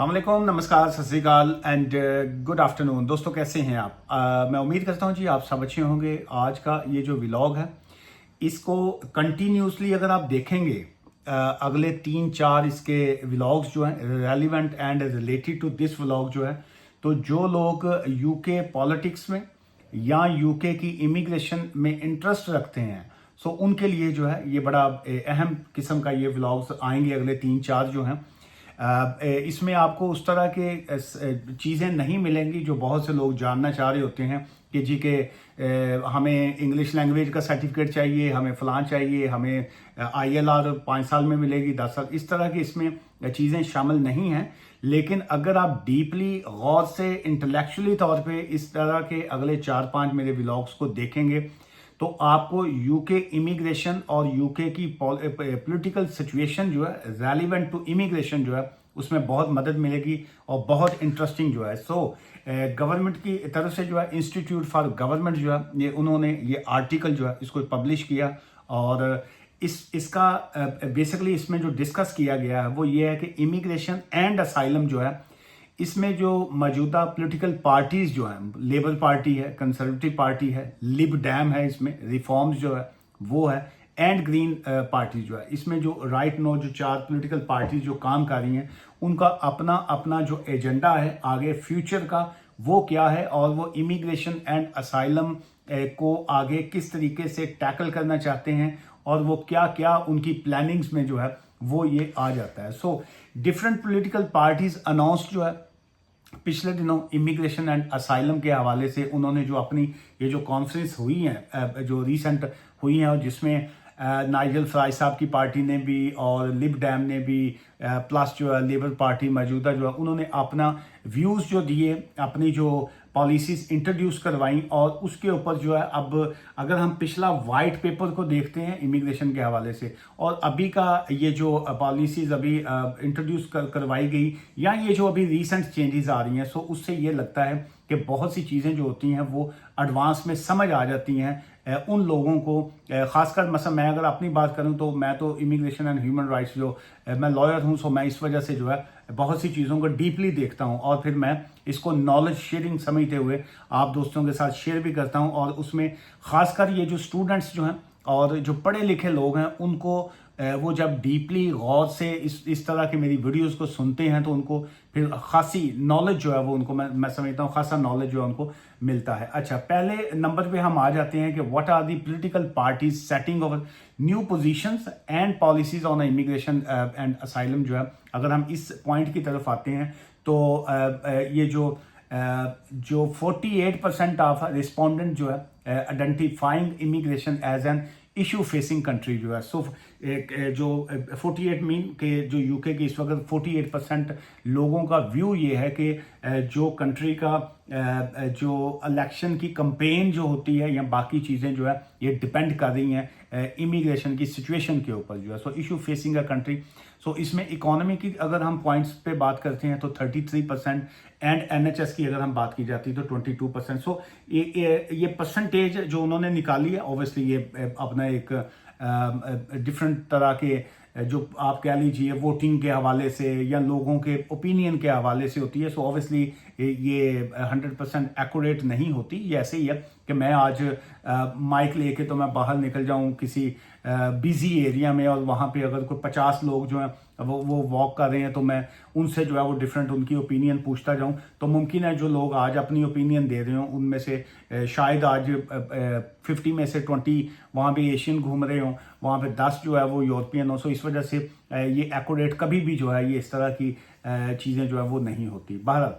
अस्सलामुअलैकुम, नमस्कार, सत श्री अकाल एंड गुड आफ्टरनून। दोस्तों कैसे हैं आप? मैं उम्मीद करता हूं जी आप सब अच्छे होंगे। आज का ये जो व्लॉग है इसको कंटिन्यूसली अगर आप देखेंगे अगले 3-4 इसके व्लॉग्स जो हैं relevant and related to this vlog जो है, तो जो लोग यूके पॉलिटिक्स में या यूके की इमिग्रेशन में इंटरेस्ट रखते हैं सो उनके लिए जो है ये बड़ा अहम किस्म का ये व्लॉग्स आएंगे अगले 3-4 जो हैं। इसमें आपको उस तरह के चीज़ें नहीं मिलेंगी जो बहुत से लोग जानना चाह रहे होते हैं कि जी के हमें इंग्लिश लैंग्वेज का सर्टिफिकेट चाहिए, हमें फ़लान चाहिए, हमें ILR 5 साल में मिलेगी, 10 साल, इस तरह की इसमें चीज़ें शामिल नहीं हैं। लेकिन अगर आप डीपली गौर से इंटेलेक्चुअली तौर पे इस तरह के अगले 4-5 मेरे व्लॉग्स को देखेंगे तो आपको यूके इमिग्रेशन और यूके की पॉलिटिकल सिचुएशन जो है रेलिवेंट टू इमिग्रेशन जो है उसमें बहुत मदद मिलेगी और बहुत इंटरेस्टिंग जो है। गवर्नमेंट की तरफ से जो है इंस्टीट्यूट फॉर गवर्नमेंट जो है ये उन्होंने ये आर्टिकल जो है इसको पब्लिश किया और इसका बेसिकली इसमें जो डिस्कस किया गया है वो ये है कि इमिग्रेशन एंड असाइलम जो है इसमें जो मौजूदा पॉलिटिकल पार्टीज जो हैं, लेबर पार्टी है, कंजर्वेटिव पार्टी है, लिब डैम है, इसमें रिफॉर्म्स जो है वो है, एंड ग्रीन पार्टी जो है, इसमें जो राइट नो जो 4 पॉलिटिकल पार्टीज जो काम कर रही हैं उनका अपना अपना जो एजेंडा है आगे फ्यूचर का वो क्या है और वो इमिग्रेशन एंड असाइलम को आगे किस तरीके से टैकल करना चाहते हैं और वो क्या क्या उनकी प्लानिंग्स में जो है वो ये आ जाता है। डिफरेंट पॉलिटिकल पार्टीज अनाउंस जो है पिछले दिनों इमिग्रेशन एंड असाइलम के हवाले से उन्होंने जो अपनी ये जो कॉन्फ्रेंस हुई हैं जो रिसेंट हुई हैं और जिसमें नाइजल फराज साहब की पार्टी ने भी और लिब डैम ने भी प्लस जो है लेबर पार्टी मौजूदा जो है उन्होंने अपना व्यूज़ जो दिए, अपनी जो पॉलिसीज इंट्रोड्यूस करवाई और उसके ऊपर जो है अब अगर हम पिछला वाइट पेपर को देखते हैं इमिग्रेशन के हवाले से और अभी का ये जो पॉलिसीज अभी इंट्रोड्यूस करवाई गई या ये जो अभी रिसेंट चेंजेस आ रही हैं सो उससे ये लगता है कि बहुत सी चीज़ें जो होती हैं वो एडवांस में समझ आ जाती हैं उन लोगों को। ख़ासकर मतलब मैं अगर अपनी बात करूं तो मैं तो इमिग्रेशन एंड ह्यूमन राइट्स जो मैं लॉयर हूं सो मैं इस वजह से जो है बहुत सी चीज़ों को डीपली देखता हूं और फिर मैं इसको नॉलेज शेयरिंग समझते हुए आप दोस्तों के साथ शेयर भी करता हूं और उसमें ख़ासकर ये जो स्टूडेंट्स जो हैं और जो पढ़े लिखे लोग हैं उनको वो जब डीपली गौर से इस तरह की मेरी वीडियोस को सुनते हैं तो उनको फिर खासी नॉलेज जो है वो उनको मैं समझता हूँ खासा नॉलेज जो है उनको मिलता है। अच्छा, पहले नंबर पे हम आ जाते हैं कि what are the political parties setting over new positions and policies on immigration and asylum जो है अगर हम इस पॉइंट की तरफ आते हैं तो ये जो 48% ऑफ रिस्पोंडेंट जो है identifying immigration as an issue facing country जो है जो 48 मीन के जो यूके के इस वक्त 48% लोगों का व्यू ये है कि जो कंट्री का जो इलेक्शन की कंपेन जो होती है या बाकी चीज़ें जो है ये डिपेंड कर रही हैं इमिग्रेशन की सिचुएशन के ऊपर जो है इशू फेसिंग अ कंट्री। इसमें इकोनॉमी की अगर हम पॉइंट्स पे बात करते हैं तो 33% एंड NHS की अगर हम बात की जाती है तो 22%। ये परसेंटेज जो उन्होंने निकाली है ऑब्वियसली ये अपना एक डिफरेंट तरह के जो आप कह लीजिए वोटिंग के हवाले से या लोगों के ओपिनियन के हवाले से होती है। ऑब्वियसली ये 100% एक्यूरेट नहीं होती। ये ऐसे ही है कि मैं आज माइक लेके तो मैं बाहर निकल जाऊं किसी बिजी एरिया में और वहाँ पे अगर कोई 50 लोग जो हैं वो वॉक कर रहे हैं तो मैं उनसे जो है वो डिफरेंट उनकी ओपिनियन पूछता जाऊं तो मुमकिन है जो लोग आज अपनी ओपिनियन दे रहे हो उनमें से शायद आज 50 में से 20 वहाँ पे एशियन घूम रहे हो, वहाँ पे 10 जो है वो यूरोपियन हो। इस वजह से ये एक्यूरेट कभी भी जो है ये इस तरह की चीज़ें जो है वो नहीं होती। बहरहाल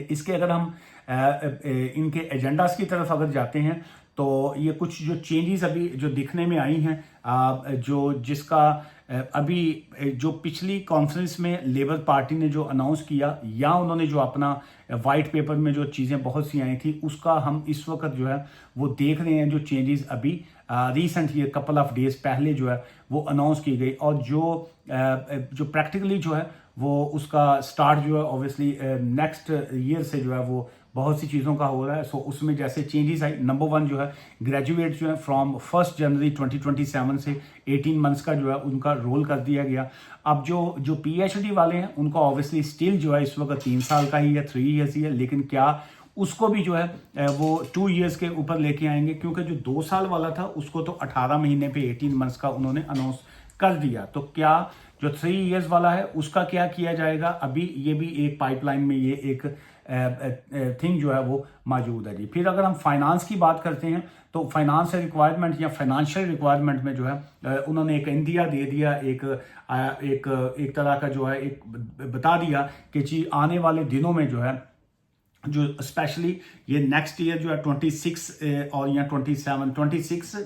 इसके अगर हम इनके एजेंडास की तरफ अगर जाते हैं तो ये कुछ जो चेंजेस अभी जो दिखने में आई हैं जो जिसका अभी जो पिछली कॉन्फ्रेंस में लेबर पार्टी ने जो अनाउंस किया या उन्होंने जो अपना वाइट पेपर में जो चीज़ें बहुत सी आई थी उसका हम इस वक्त जो है वो देख रहे हैं जो चेंजेस अभी रिसेंट ये कपल ऑफ डेज पहले जो है वो अनाउंस की गई और जो प्रैक्टिकली जो है वो उसका स्टार्ट जो है ऑब्वियसली नेक्स्ट ईयर से जो है वो बहुत सी चीज़ों का हो रहा है। सो उसमें जैसे चेंजेस आई, नंबर 1 जो है ग्रेजुएट जो है फ्रॉम 1 जनवरी 2027 से 18 मंथ्स का जो है उनका रोल कर दिया गया। अब जो PhD वाले हैं उनको ऑब्वियसली स्टिल जो है इस वक्त 3 साल का ही है, 3 ईयर्स ही है, लेकिन क्या उसको भी जो है वो 2 ईयर्स के ऊपर लेके आएंगे, क्योंकि जो 2 साल वाला था उसको तो 18 महीने पे 18 मंथ्स का उन्होंने अनाउंस कर दिया। तो क्या जो 3 ईयर्स वाला है उसका क्या किया जाएगा, अभी ये भी एक पाइपलाइन में ये एक थिंग जो है वो मौजूद है जी। फिर अगर हम फाइनेंस की बात करते हैं तो फाइनेंस रिक्वायरमेंट या फाइनेंशियल रिक्वायरमेंट में जो है उन्होंने एक इंडिया दे दिया, एक तरह का जो है एक बता दिया कि जी आने वाले दिनों में जो है जो स्पेशली ये नेक्स्ट ईयर जो है 26 और या 26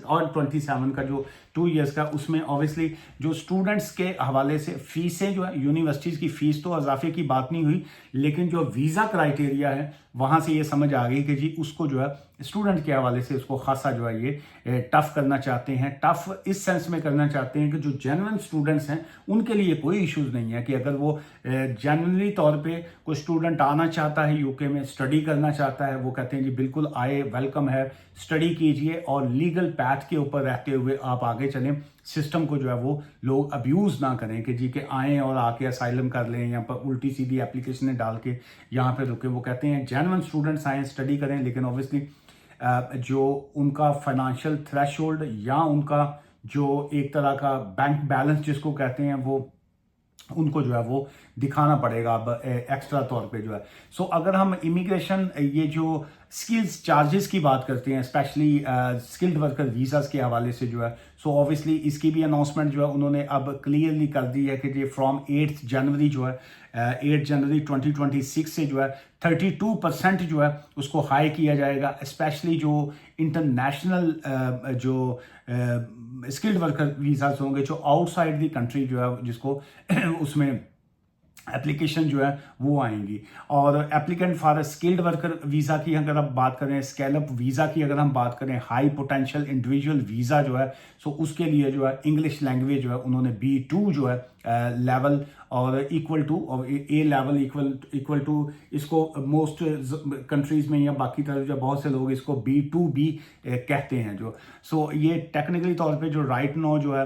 और 27 का जो 2 ईयर्स का, उसमें ऑब्वियसली जो स्टूडेंट्स के हवाले से फीसें जो है यूनिवर्सिटीज़ की फ़ीस तो इजाफे की बात नहीं हुई, लेकिन जो वीज़ा क्राइटेरिया है वहाँ से ये समझ आ गई कि जी उसको जो है स्टूडेंट के हवाले से उसको खासा जो है ये टफ़ करना चाहते हैं। टफ़ इस सेंस में करना चाहते हैं कि जो जेन्युइन स्टूडेंट्स हैं उनके लिए कोई इश्यूज़ नहीं है कि अगर वो जेन्युइनली तौर पे कोई स्टूडेंट आना चाहता है यूके में, स्टडी करना चाहता है, वो कहते हैं जी बिल्कुल आए, वेलकम है, स्टडी कीजिए और लीगल पैथ के ऊपर रहते हुए आप आगे चलें। सिस्टम को जो है वो लोग अब्यूज़ ना करें कि जी के आएँ और आके असाइलम कर लें, यहाँ पर उल्टी सीधी एप्लीकेशनें डाल के यहाँ पे रुके। वो कहते हैं जेन्युइन स्टूडेंट्स आएँ, स्टडी करें, लेकिन ऑब्वियसली जो उनका फाइनेंशियल थ्रेशोल्ड या उनका जो एक तरह का बैंक बैलेंस जिसको कहते हैं वो उनको जो है वो दिखाना पड़ेगा अब एक्स्ट्रा तौर पे जो है। सो अगर हम इमिग्रेशन ये जो स्किल्स चार्जेस की बात करते हैं, स्पेशली स्किल्ड वर्कर वीज़ाज के हवाले से जो है, सो ऑब्वियसली इसकी भी अनाउंसमेंट जो है उन्होंने अब क्लियरली कर दी है कि ये फ्रॉम 8 जनवरी जो है 8 जनवरी 2026 से जो है 32% जो है उसको हाई किया जाएगा। स्पेशली जो इंटरनेशनल जो स्किल्ड वर्कर वीज़ाज होंगे जो आउटसाइड द कंट्री जो है जिसको उसमें एप्लीकेशन जो है वो आएंगी। और applicant for skilled worker visa की अगर आप बात करें, स्केलअप वीज़ा की अगर हम बात करें, हाई पोटेंशियल इंडिविजुअल वीज़ा जो है, सो उसके लिए जो है इंग्लिश लैंग्वेज जो है उन्होंने B2 जो है लेवल और इक्वल टू और ए लेवल इक्वल टू इसको मोस्ट कंट्रीज में या बाकी तरह जो बहुत से लोग इसको B2B कहते हैं जो। सो ये टेक्निकली तौर पे जो राइट नो जो है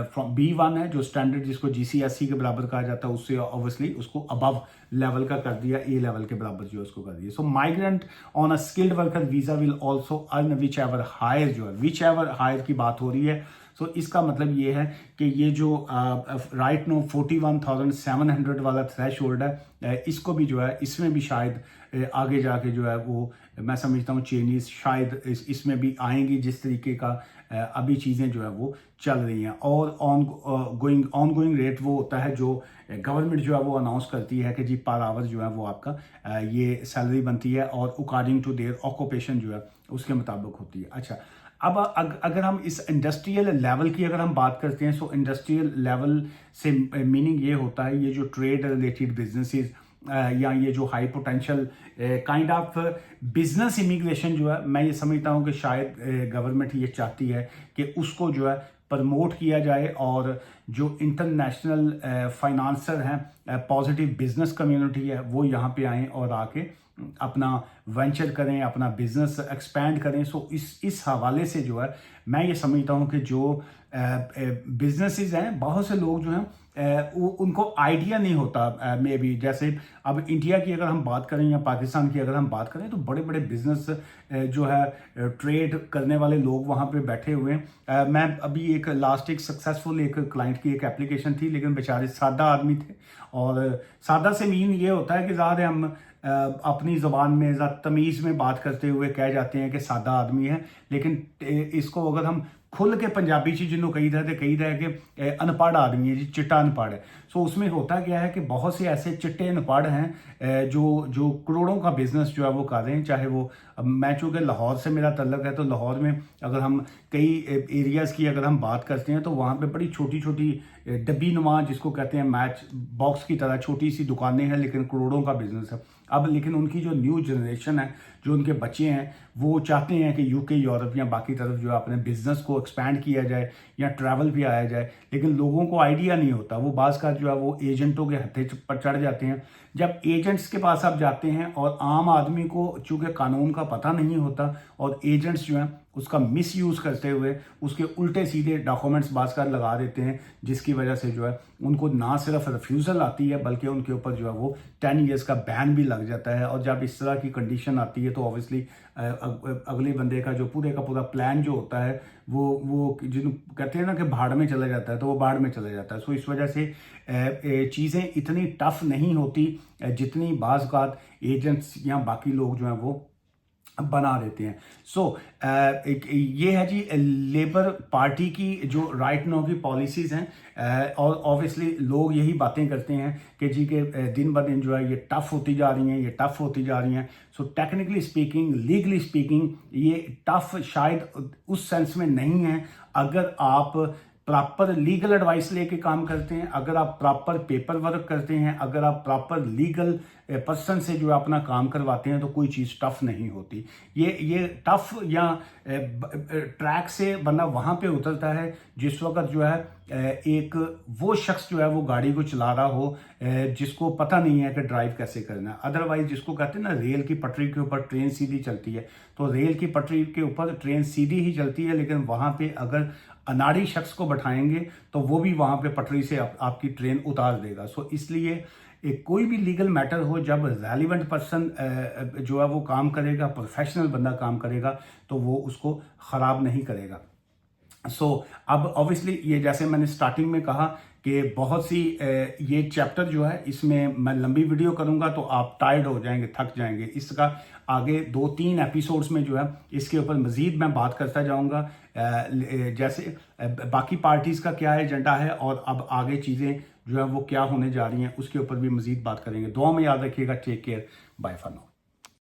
फ्रॉम B1 है जो स्टैंडर्ड जिसको GCSE के बराबर कहा जाता है, उससे ऑब्वियसली उसको अबव लेवल का कर दिया, ए लेवल के बराबर जो उसको कर दिया। So migrant on a skilled worker visa will also earn whichever higher जो है, विच एवर हायर की बात हो रही है। सो इसका मतलब ये है कि ये जो राइट नो 41,700 वाला थ्रेश होल्ड है, इसको भी जो है इसमें भी शायद आगे जाके जो है वो मैं समझता हूँ चेंजेस शायद इसमें भी आएंगी, जिस तरीके का अभी चीज़ें जो है वो चल रही हैं। और ऑन गोइंग रेट वो होता है जो गवर्नमेंट जो है वो अनाउंस करती है कि जी पर आवर जो है वो आपका ये सैलरी बनती है और अकॉर्डिंग टू देयर ऑक्यूपेशन जो है उसके मुताबिक होती है। अच्छा, अब अगर हम इस इंडस्ट्रियल लेवल की अगर हम बात करते हैं, सो इंडस्ट्रियल लेवल से मीनिंग ये होता है ये जो ट्रेड रिलेटेड बिजनेसेस या ये जो high potential kind of business immigration जो है, मैं ये समझता हूँ कि शायद गवर्नमेंट ये चाहती है कि उसको जो है प्रमोट किया जाए और जो इंटरनेशनल फाइनेंसर हैं, पॉजिटिव बिजनेस कम्युनिटी है, वो यहाँ पे आएँ और आके अपना वेंचर करें, अपना बिजनेस एक्सपैंड करें। सो इस हवाले से जो है मैं ये समझता हूँ कि जो बिजनेसेस हैं, बहुत से लोग जो हैं उनको आइडिया नहीं होता मे बी, जैसे अब इंडिया की अगर हम बात करें या पाकिस्तान की अगर हम बात करें तो बड़े बड़े बिजनेस जो है ट्रेड करने वाले लोग वहाँ पे बैठे हुए हैं। मैं अभी एक लास्ट एक सक्सेसफुल एक क्लाइंट की एक एप्लीकेशन थी, लेकिन बेचारे सादा आदमी थे, और सादा से मीन ये होता है कि ज़्यादा हम अपनी ज़बान में ज़्यादा तमीज़ में बात करते हुए कह जाते हैं कि सादा आदमी है, लेकिन इसको अगर हम खुल के पंजाबी च जिन्हों कही था कि अनपढ़ आदमी है जी, चिट्टा अनपढ़ है। सो उसमें होता क्या है कि बहुत से ऐसे चिट्टे अनपढ़ हैं जो करोड़ों का बिजनेस जो है वो कर रहे हैं। चाहे वो मैं चूँकि लाहौर से मेरा तल्लक है, तो लाहौर में अगर हम कई एरियाज़ की अगर हम बात करते हैं तो वहाँ पे बड़ी छोटी छोटी डब्बी नुमा जिसको कहते हैं मैच बॉक्स की तरह छोटी सी दुकानें हैं लेकिन करोड़ों का बिजनेस है। अब लेकिन उनकी जो न्यू जनरेशन है, जो उनके बच्चे हैं, वो चाहते हैं कि यूके, यूरोप या बाकी तरफ जो है अपने बिजनेस को एक्सपैंड किया जाए या ट्रैवल भी आया जाए, लेकिन लोगों को आइडिया नहीं होता। वो बाज़ का जो है वो एजेंटों के हत्थे पर चढ़ जाते हैं। जब एजेंट्स के पास आप जाते हैं और आम आदमी को चूंकि कानून का पता नहीं होता और एजेंट्स जो हैं उसका मिसयूज़ करते हुए उसके उल्टे सीधे डॉक्यूमेंट्स बाज़कार लगा देते हैं, जिसकी वजह से जो है उनको ना सिर्फ रिफ्यूज़ल आती है बल्कि उनके ऊपर जो है वो 10 ईयर्स का बैन भी लग जाता है। और जब इस तरह की कंडीशन आती है तो ऑब्वियसली अगले बंदे का पूरा प्लान जो होता है वो जिन कहते हैं ना कि भाड़ में चला जाता है, तो वो भाड़ में चला जाता है। सो इस वजह से चीज़ें इतनी टफ नहीं होती जितनी बाज़ एजेंट्स या बाकी लोग जो हैं वो बना देते हैं। सो ये है जी लेबर पार्टी की जो राइट नाउ की पॉलिसीज़ हैं। और ऑब्वियसली लोग यही बातें करते हैं कि जी के दिन ब दिन जो है ये टफ होती जा रही हैं, ये टफ होती जा रही हैं। So technically speaking, legally speaking ये टफ शायद उस सेंस में नहीं है अगर आप प्रॉपर लीगल एडवाइस लेके काम करते हैं, अगर आप प्रॉपर पेपर वर्क करते हैं, अगर आप प्रॉपर लीगल पर्सन से जो अपना काम करवाते हैं तो कोई चीज़ टफ नहीं होती। ये टफ या ट्रैक से बंदा वहाँ पे उतरता है जिस वक्त जो है एक वो शख्स जो है वो गाड़ी को चला रहा हो जिसको पता नहीं है कि ड्राइव कैसे करना है। अदरवाइज जिसको कहते हैं ना रेल की पटरी के ऊपर ट्रेन सीधी चलती है, तो रेल की पटरी के ऊपर ट्रेन सीधी ही चलती है, लेकिन वहाँ पे अगर अनाड़ी शख्स को बैठाएंगे तो वो भी वहाँ पे पटरी से आपकी ट्रेन उतार देगा। सो इसलिए कोई भी लीगल मैटर हो, जब रेलिवेंट पर्सन जो है वो काम करेगा, प्रोफेशनल बंदा काम करेगा, तो वो उसको ख़राब नहीं करेगा। सो अब ऑब्वियसली ये जैसे मैंने स्टार्टिंग में कहा कि बहुत सी ये चैप्टर जो है इसमें मैं लंबी वीडियो करूंगा तो आप टायर्ड हो जाएंगे, थक जाएंगे। इसका आगे 2-3 एपिसोड्स में जो है इसके ऊपर मजीद मैं बात करता जाऊंगा, जैसे बाकी पार्टीज़ का क्या एजेंडा है और अब आगे चीज़ें जो है वो क्या होने जा रही हैं उसके ऊपर भी मजीद बात करेंगे। दुआ में याद रखिएगा। Take care, bye for now.